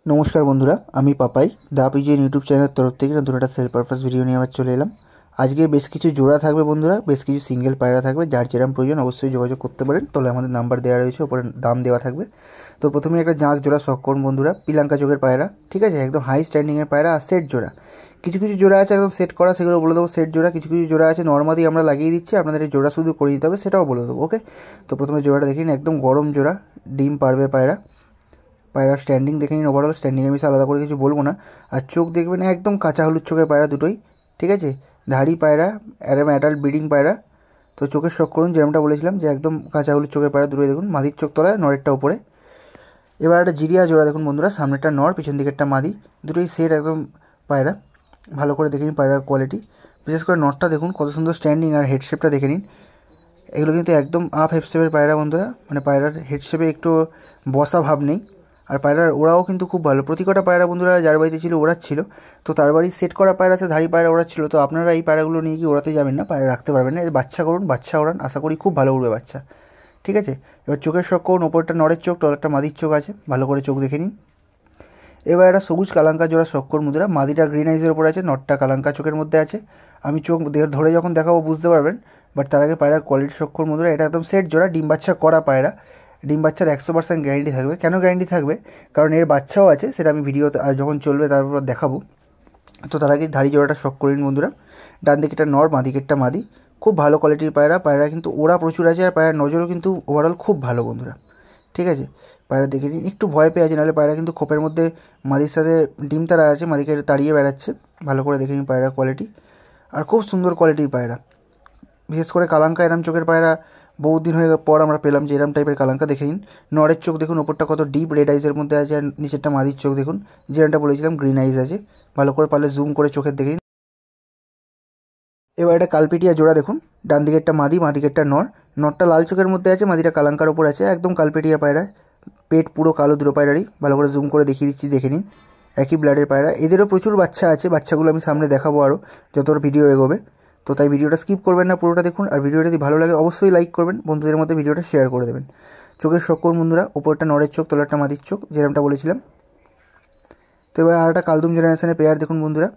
নমস্কার বন্ধুরা, আমি পাপাই দা পিজিএন ইউটিউব চ্যানেলের তরফ থেকে নতুন একটা সেল পারপাস ভিডিও নিয়ে আবার চলে এলাম। আজকে বেশ কিছু জোড়া থাকবে বন্ধুরা, বেশ কিছু সিঙ্গেল পায়রা থাকবে। যার যেরকম প্রয়োজন অবশ্যই যোগাযোগ করতে পারেন। তবে আমাদের নাম্বার দেওয়া রয়েছে, ওপরে দাম দেওয়া থাকবে। তো প্রথমে একটা জাঁক জোড়া শখ করুন বন্ধুরা, পিলাঙ্কা চোখের পায়রা, ঠিক আছে, একদম হাই স্ট্যান্ডিংয়ের পায়রা আর সেট জোড়া। কিছু কিছু জোড়া আছে একদম সেট করা, সেগুলো বলে দেবো সেট জোড়া। কিছু কিছু জোড়া আছে নর্মালি আমরা লাগিয়ে দিচ্ছি, আপনাদের এই জোড়া শুধু করে দিতে হবে, সেটাও বলে দেবো। ওকে, তো প্রথমে জোড়াটা দেখে নিন, একদম গরম জোড়া, ডিম পারবে পায়রা। পায়রার স্ট্যান্ডিং দেখে নিন, ওভারঅল স্ট্যান্ডিং আমি আলাদা করে কিছু বলবো না। আর চোখ দেখবেন একদম কাঁচা হলুদ চোখের পায়রা দুটোই, ঠিক আছে। ধাড়ি পায়রা, এরম অ্যাডাল্ট ব্রিডিং পায়রা। তো চোখের শখ করুন, যেরকমটা বলেছিলাম যে একদম কাঁচা হলুদ চোখের পায়রা দুটোই দেখুন, মাদির চোখ তলায় নরেরটা উপরে। এবার একটা জিরিয়া জোড়া দেখুন বন্ধুরা, সামনেরটা নর, পিছন দিকেরটা মাদি, দুটোই সেট একদম পায়রা। ভালো করে দেখে নিন পায়রার কোয়ালিটি, বিশেষ করে নরটা দেখুন কত সুন্দর স্ট্যান্ডিং, আর হেড শেপটা দেখে নিন। এগুলো কিন্তু একদম আপ হেড শেপের পায়রা বন্ধুরা, মানে পায়রার হেড শেপে একটু বসা ভাব নেই। আর পায়রার ওরাও কিন্তু খুব ভালো, প্রতি কটা পায়রা বন্ধুরা যার বাড়িতে ছিল ওড়াচ্ছিল। তো তার বাড়ি সেট করা পায়রা আছে, ধাড়ি পায়রা ওড়াচ্ছিল। তো আপনারা এই পায়রাগুলো নিয়ে কি ওড়াতে যাবেন না, পায়রা রাখতে পারবেন না। বাচ্চা করুন, বাচ্চা ওড়ান, আশা করি খুব ভালো উড়বে বাচ্চা, ঠিক আছে। এবার চোখের শখ করুন, ওপরটা নরের চোখ, তলারটা মাদির চোখ আছে, ভালো করে চোখ দেখে নিন। এবার একটা সবুজ কালাঙ্কা জোড়া শখ করুন বন্ধুরা, মাদিটা গ্রিন আইজের ওপর আছে, নটটা কালাঙ্কা চোখের মধ্যে আছে। আমি চোখ ধরে যখন দেখাবো বুঝতে পারবেন, বাট তার আগে পায়রার কোয়ালিটি শখ করুন বন্ধুরা। এটা একদম সেট জোড়া, ডিম বাচ্চা করা পায়রা। ডিম বাচ্চার 100% গ্যারেন্টি থাকবে। কেন গ্যারেন্টি থাকবে? কারণ এর বাচ্চাও আছে, সেটা আমি ভিডিওতে আর যখন চলবে তারপর দেখাবো। তো তার আগে ধাড়ি জোড়াটা শখ করে নিন বন্ধুরা। ডান দিকেরটা নর, বাঁ দিকেরটা মাদি। খুব ভালো কোয়ালিটির পায়রা, পায়রা কিন্তু ওরা প্রচুর আছে, আর পায়রার নজরও কিন্তু ওভারঅল খুব ভালো বন্ধুরা, ঠিক আছে। পায়রা দেখে নিন, একটু ভয় পেয়ে আছে, নাহলে পায়রা কিন্তু খোপের মধ্যে মাদির সাথে ডিম তারা আছে, মাদিকে তাড়িয়ে বেড়াচ্ছে। ভালো করে দেখে নিন পায়রার কোয়ালিটি, আর খুব সুন্দর কোয়ালিটির পায়রা। বিশেষ করে কালাঙ্কা এরম চোখের পায়রা বহু দিন হয়ে পর আমরা পেলাম, যে এরম টাইপের কালাঙ্কা দেখে নিন। নরের চোখ দেখুন, ওপরটা কত ডিপ রেড আইসের মধ্যে আছে, আর নিচেরটা মাদির চোখ দেখুন, যেরকমটা বলেছিলাম গ্রিন আইস আছে। ভালো করে পারলে জুম করে চোখের দেখে নিন। এবার একটা কালপিটিয়া জোড়া দেখুন, ডান দিকেরটা মাদি, বাঁ দিকেরটা নর। নরটা লাল চোখের মধ্যে আছে, মাদিটা কালাঙ্কার ওপর আছে, একদম কালপিটিয়া পায়রা। পেট পুরো কালো দুটো পায়রারই, ভালো করে জুম করে দেখিয়ে দিচ্ছি, দেখে নিন। একই ব্লাডের পায়রা, এদেরও প্রচুর বাচ্চা আছে। বাচ্চাগুলো আমি সামনে দেখাবো আরও যত ভিডিও এগোবে। তো তাই ভিডিওটা স্কিপ করবেন না, পুরোটা দেখুন। আর ভিডিওটা যদি ভালো লাগে অবশ্যই লাইক করবেন, বন্ধুদের মধ্যে ভিডিওটা শেয়ার করে দেবেন। চোখের শখ করুন বন্ধুরা, ওপরটা নরের চোখ, তলারটা মাদির চোখ, যেরকমটা বলেছিলাম। তো এবার আর একটা কালদুম জেনারেশনের পেয়ার দেখুন বন্ধুরা।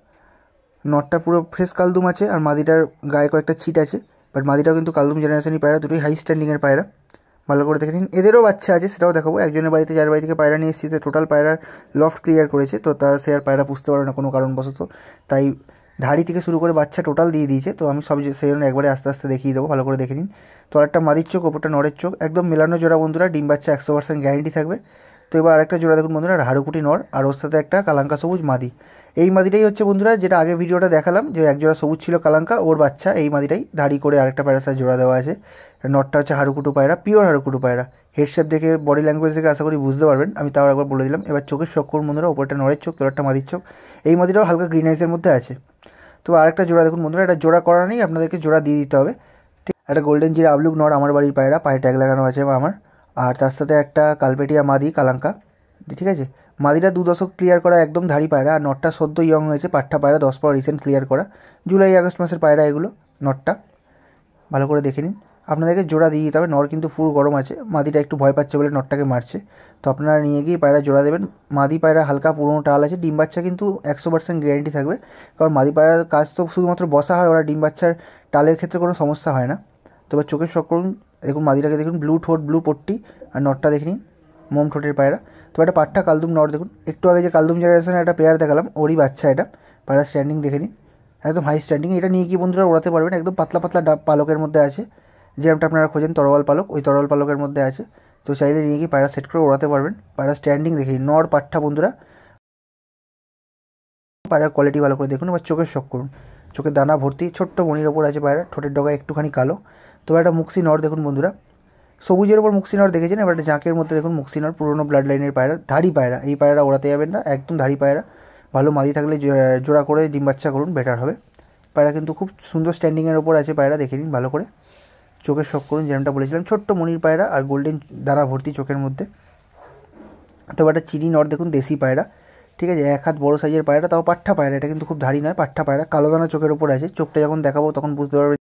নটটা পুরো ফ্রেশ কালদুম আছে, আর মাদিটার গায়ে কয়েকটা ছিট আছে, বাট মাদিটাও কিন্তু কালদুম জেনারেশনই পায়রা, দুটোই হাই স্ট্যান্ডিংয়ের পায়রা। ভালো করে দেখে নিন, এদেরও বাচ্চা আছে, সেটাও দেখাবো। একজনের বাড়িতে, যার বাড়ি থেকে পায়রা নিয়ে এসেছি, টোটাল পায়রার লফট ক্লিয়ার করেছে, তো তার সে আর পায়রা পুষতে পারে না কোনো কারণবশত, তাই ধাড়ি থেকে শুরু করে বাচ্চা টোটাল দিয়ে দিয়েছে। তো আমি সব সেই জন্য একবারে আস্তে আস্তে দেখিয়ে দেবো, ভালো করে দেখে নিন। তো আরেকটা মাদির চোখ, ওপরটা নরের চোখ, একদম মেলানো জোড়া বন্ধুরা, ডিম বাচ্চা 100% গ্যারেন্টি থাকবে। তো এবার আরেকটা জোড়া দেখুন বন্ধুরা, হাড়ুকুটি নর, আর ওর সাথে একটা কালাঙ্কা সবুজ মাদি। এই মাদিটাই হচ্ছে বন্ধুরা, যেটা আগে ভিডিওটা দেখালাম, যে এক জোড়া সবুজ ছিল কালাঙ্কা, ওর বাচ্চা এই মাদিটাই। ধাড়ি করে আরেকটা পায়রার সাথে জোড়া দেওয়া আছে। নটটা হচ্ছে হাড়ুকুটু পায়রা, পিওর হাড়ুকুটু পায়রা। হেডশেপ দেখে, বডি ল্যাঙ্গুয়েজ থেকে আশা করি বুঝতে পারবেন, আমি তাও একবার বলে দিলাম। এবার চোখের শখ করুন বন্ধুরা, ওপরটা নরের চোখ, তলারটা মাদির চোখ। এই মাদিটাও হালকা গ্রিন আইসের মধ্যে আছে। তো আরেকটা জোড়া দেখুন বন্ধুরা, এটা জোড়া করা নেই, আপনাদেরকে জোড়া দিয়ে দিতে হবে। ঠিক, একটা গোল্ডেন জিরা আবলুক নর, আমার বাড়ির পায়রা, পায়ে ট্যাগ লাগানো আছে আমার। আর তার সাথে একটা কালপেটিয়া মাদি কালাঙ্কা, ঠিক আছে। মাদিটা 2 দশক ক্লিয়ার করা, একদম ধাড়ি পায়রা। আর নটটা সদ্য ইয়ং হয়েছে, পাঠা পায়রা, 10 পর রিসেন্ট ক্লিয়ার করা, জুলাই আগস্ট মাসের পায়রা এগুলো। নটটা ভালো করে দেখে নিন, আপনাদেরকে জোড়া দিয়ে দিতে হবে। নর কিন্তু ফুল গরম আছে, মাদিটা একটু ভয় পাচ্ছে বলে নটটাকে মারছে। তো আপনারা নিয়ে গিয়ে পায়রা জোড়া দেবেন। মাদি পায়রা হালকা পুরোনো টাল আছে, ডিম বাচ্চা কিন্তু 100% গ্যারেন্টি থাকবে। কারণ মাদি পায়রার কাজ তো শুধুমাত্র বসা হয়, ওরা ডিম বাচ্চার টালের ক্ষেত্রে কোনো সমস্যা হয় না। তো এবার চোখের শখ করুন, দেখুন মাদিটাকে দেখুন, ব্লু ঠোঁট, ব্লু পট্টি, আর নটটা দেখে নিন, মোম ঠোঁটের পায়রা। তো একটা পাট্টা কালদুম নর দেখুন, একটু আগে যে কালদুম জেনারেশনের একটা পেয়ার দেখালাম, ওরই বাচ্চা এটা। পায়রা স্ট্যান্ডিং দেখে নিন, একদম হাই স্ট্যান্ডিং। এটা নিয়ে গিয়ে বন্ধুরা ওড়াতে পারবেন, একদম পাতলা পাতলা পালকের মধ্যে আছে, যেরকমটা আপনারা খোঁজেন তরোয়াল পালক, ওই তরোয়াল পালকের মধ্যে আছে। তো চাইলে নিয়ে গিয়ে পায়রা সেট করে ওড়াতে পারবেন। পায়রা স্ট্যান্ডিং দেখে নিন, নর পাট্টা বন্ধুরা। পায়রার কোয়ালিটি ভালো করে দেখুন। এবার চোখের শখ করুন, চোখের দানা ভর্তি, ছোট্ট মনির ওপর আছে পায়রা, ঠোঁটের ডগায় একটুখানি কালো। তো একটা মুক্সি নর দেখুন বন্ধুরা, সবুজের ওপর মুক্সি নর দেখেছেন, এবার একটা জাঁকের মধ্যে দেখুন মুক্সি নর, পুরোনো ব্লাড লাইনের পায়রা, ধাড়ি পায়রা। এই পায়রা ওড়াতে যাবেন না, একদম ধাড়ি পায়রা। ভালো মাদি থাকলে জোড়া করে ডিম বাচ্চা করুন, বেটার হবে। পায়রা কিন্তু খুব সুন্দর স্ট্যান্ডিংয়ের ওপর আছে পায়রা, দেখে নিন ভালো করে। চোখের শখ করুন, যেমনটা বলেছিলাম, ছোট্ট মনির পায়রা, আর গোল্ডেন দানা ভর্তি চোখের মধ্যে। তো একটা চিনি নর দেখুন, দেশি পায়রা, ঠিক আছে, 1 হাত বড় সাইজের পায়রা, তাও পাট্টা পায়রা। এটা কিন্তু খুব ধাড়ি নয়, পাট্টা পায়রা, কালো দানা চোখের ওপর আছে। চোখটা যখন দেখাবো তখন বুঝতে পারবেন।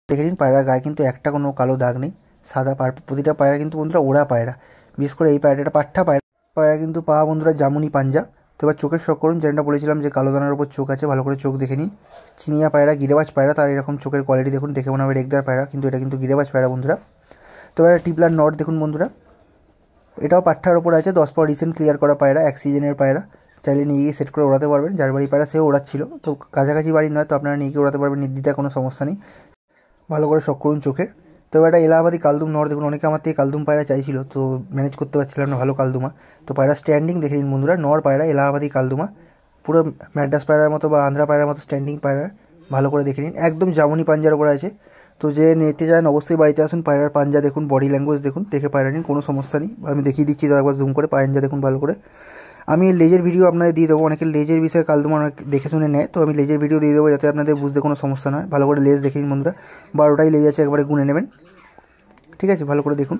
দেখে নিন পায়রার গায়ে কিন্তু একটা কোনো কালো দাগ নেই, সাদা। প্রতিটা পায়রা কিন্তু বন্ধুরা ওড়া পায়রা, বিশেষ করে এই পায়রাটা পাট্টা পায়রা। পায়রা কিন্তু পা বন্ধুরা জামুনি পাঞ্জা। তো এবার চোখের শখ করুন, যেটা বলেছিলাম যে কালো দানার উপর চোখ আছে, ভালো করে চোখ দেখে নিন। চিনিয়া পায়রা, গিরেবাজ পায়রা, তার এরকম চোখের কোয়ালিটি দেখুন, দেখে মনে হবে রেগদার পায়রা, কিন্তু এটা কিন্তু গিরেবাজ পায়রা বন্ধুরা। তো এবার টিপলার নট দেখুন বন্ধুরা, এটাও পাট্টার ওপর আছে, 10 পর রিসেন্ট ক্লিয়ার করা পায়রা, এক সিজনের পায়রা, চাইলে নিয়ে গিয়ে সেট করে ওড়াতে পারবেন। যার বাড়ি পায়রা সেও ওড়াচ্ছিল, তো কাছাকাছি বাড়ি নয়, তো আপনারা নিয়ে গিয়ে ওড়াতে পারবেন, নির্দ্বিধায়, কোনো সমস্যা নেই। ভালো করে শখ করুন চোখের। তো এটা এলাহাবাদি কালদুম নর দেখুন, অনেকে আমার থেকে কালদুম পায়রা চাইছিল, তো ম্যানেজ করতে পারছিলাম না ভালো কালদুমা। তো পায়রা স্ট্যান্ডিং দেখে নিন বন্ধুরা, নর পায়রা এলাহাবাদি কালদুমা, পুরো ম্যাড্রাস পায়রার মতো বা আন্ধ্রা পায়রার মতো স্ট্যান্ডিং পায়রা, ভালো করে দেখে নিন। একদম জামুনি পাঞ্জার উপরে আছে। তো যে নিতে চান অবশ্যই বাড়িতে আসুন। পায়রার পাঞ্জা দেখুন, বডি ল্যাঙ্গুয়েজ দেখুন, দেখে পায়রা নিন, কোনো সমস্যা নেই। আমি দেখিয়ে দিচ্ছি তো একবার জুম করে, পাঞ্জা দেখুন ভালো করে। আমি লেজের ভিডিও আপনাদের দিয়ে দেবো, অনেকে লেজের বিষয়ে কালদুমা অনেক দেখে শুনে নেয়, তো আমি লেজের ভিডিও দিয়ে দেবো যাতে আপনাদের বুঝতে কোনো সমস্যা নয়। ভালো করে লেজ দেখে নিন বন্ধুরা, 12টাই লেজ আছে, একবারে গুনে নেবেন, ঠিক আছে। ভালো করে দেখুন,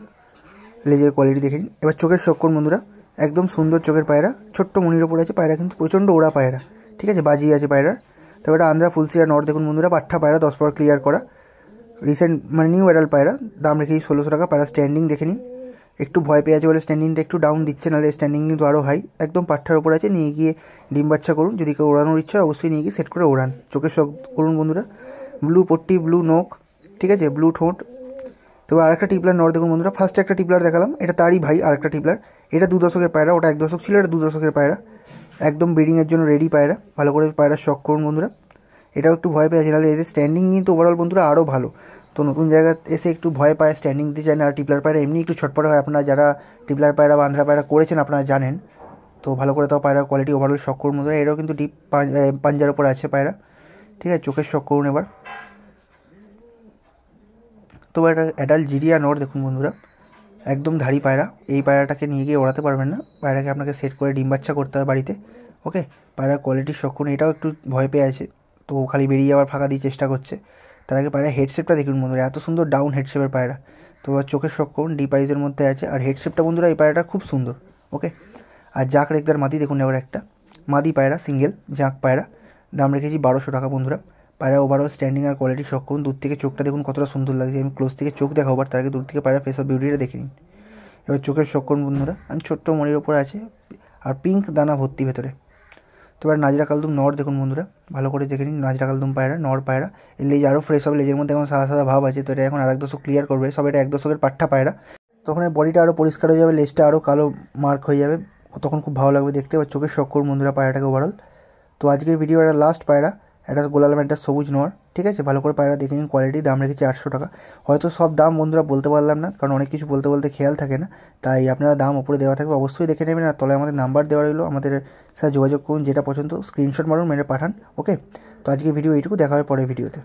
লেজের কোয়ালিটি দেখে নিন। এবার চোখের শখ করুন বন্ধুরা, একদম সুন্দর চোখের পায়রা, ছোট্ট মনির ওপর আছে পায়রা, কিন্তু প্রচণ্ড ওড়া পায়রা, ঠিক আছে, বাজিয়ে আছে পায়রার। তবে এটা আন্ধ্রা ফুলসিয়া নর দেখুন বন্ধুরা, পাঠা পায়রা, 10 পর ক্লিয়ার করা, রিসেন্ট মানে নিউ অ্যাডাল্ট পায়রা, দাম রেখেছি 1600 টাকা। পায়রা স্ট্যান্ডিং দেখে নিন, একটু ভয় পেয়ে আছে বলে স্ট্যান্ডিংটা একটু ডাউন দিচ্ছে, নাহলে স্ট্যান্ডিং কিন্তু আরও হাই, একদম পাঠার ওপর আছে। নিয়ে গিয়ে ডিম বাচ্চা করুন, যদি কেউ ওড়ানোর ইচ্ছা অবশ্যই নিয়ে গিয়ে সেট করে ওড়ান। চোখের শখ করুন বন্ধুরা, ব্লু পট্টি, ব্লু নোক, ঠিক আছে, ব্লু ঠোঁট। তো আরেকটা টিপলার নর দেখুন বন্ধুরা, ফার্স্টে একটা টিপলার দেখালাম, এটা তারই ভাই আরেকটা টিপলার, এটা 2 দশকের পায়রা, ওটা 1 দশক ছিল, এটা 2 দশকের পায়রা, একদম ব্রিডিংয়ের জন্য রেডি পায়রা। ভালো করে পায়রা শখ করুন বন্ধুরা। এটাও একটু ভয় পেয়েছে, নাহলে এদের স্ট্যান্ডিং কিন্তু ওভারঅল বন্ধুরা আরও ভালো। তো নতুন জায়গায় এসে একটু ভয় পায়, স্ট্যান্ডিং দিতে চায় না। আর টিপলার পায়রা এমনি একটু ছটপটে হয়, আপনারা যারা টিপলার পায়রা বা আন্ধ্রা পায়রা করেছেন আপনারা জানেন। তো ভালো করে তাও পায়রা কোয়ালিটি ওভারঅল শখ করুন বন্ধুরা। এটাও কিন্তু ডিপ পাঞ্জার ওপর আছে পায়রা, ঠিক আছে। চোখের শখ করুন এবার। তো এটা অ্যাডাল্ট জিরিয়া নর দেখুন বন্ধুরা, একদম ধাড়ি পায়রা। এই পায়রাটাকে নিয়ে গিয়ে ওড়াতে পারবেন না, পায়রাকে আপনাকে সেট করে ডিম বাচ্চা করতে হবে বাড়িতে, ওকে। পায়রার কোয়ালিটির শখ করুন। এটাও একটু ভয় পেয়ে আছে, তো খালি বেরিয়ে যাওয়ার ফাঁকা দিয়ে চেষ্টা করছে। তার আগে পায়রা হেডশেপটা দেখুন বন্ধুরা, এত সুন্দর ডাউন হেডশেপের পায়রা। তো চোখের শখ করুন, ডিপ আইজের মধ্যে আছে, আর হেডশেপটা বন্ধুরা এই পায়রাটা খুব সুন্দর, ওকে। আর জাক রেখদার মাদি দেখুন এবার একটা মাদি পায়রা, সিঙ্গেল জাক পায়রা, দাম রেখেছি 1200 টাকা বন্ধুরা। পায়রা ওভারঅল স্ট্যান্ডিং আর কোয়ালিটি শখ করুন। দূর থেকে চোখটা দেখুন কতটা সুন্দর লাগছে, আমি ক্লোজ থেকে চোখ দেখাবো, তার আগে দূর থেকে পায়রা ফেস অফ বিউটিটা দেখে নিন। এবার চোখের শখ করুন বন্ধুরা, আমি ছোট্ট মনির ওপরে আছে, আর পিঙ্ক দানা ভর্তি ভেতরে। তো এবার নাজরা কালদুম নর দেখুন বন্ধুরা, ভালো করে দেখে নিন। নাজরা কালদুম পায়রা, নর পায়রা, এর লেজ আরও ফ্রেশ হবে, লেজের মধ্যে এখন সাদা সাদা ভাব আছে, তো এটা এখন 1 দশক ক্লিয়ার করবে, সব এটা 1 দশকের পাঠা পায়রা। তখন এর বডিটা আরও পরিষ্কার হয়ে যাবে, লেজটা আরও কালো মার্ক হয়ে যাবে, তখন খুব ভালো লাগবে দেখতে। এবার চোখের শখ করুন বন্ধুরা পায়রাটাকে ওভারঅল। তো আজকের ভিডিও একটা লাস্ট পায়রা, এটা গোলালাম একটা সবুজ নর, ঠিক আছে। ভালো করে পায়রা দেখে নিন, কোয়ালিটি, দাম রেখেছি 800 টাকা। হয়তো সব দাম বন্ধুরা বলতে পারলাম না, কারণ অনেক কিছু বলতে বলতে খেয়াল থাকে না, তাই আপনারা দাম উপরে দেওয়া থাকবে অবশ্যই দেখে নেবেন। আর তলায় আমাদের নাম্বার দেওয়া রইলো, আমাদের সাথে যোগাযোগ করুন, যেটা পছন্দ স্ক্রিনশট মারুন, মেরে পাঠান, ওকে। তো আজকে ভিডিও এইটুকু, দেখা হয় পরের ভিডিওতে।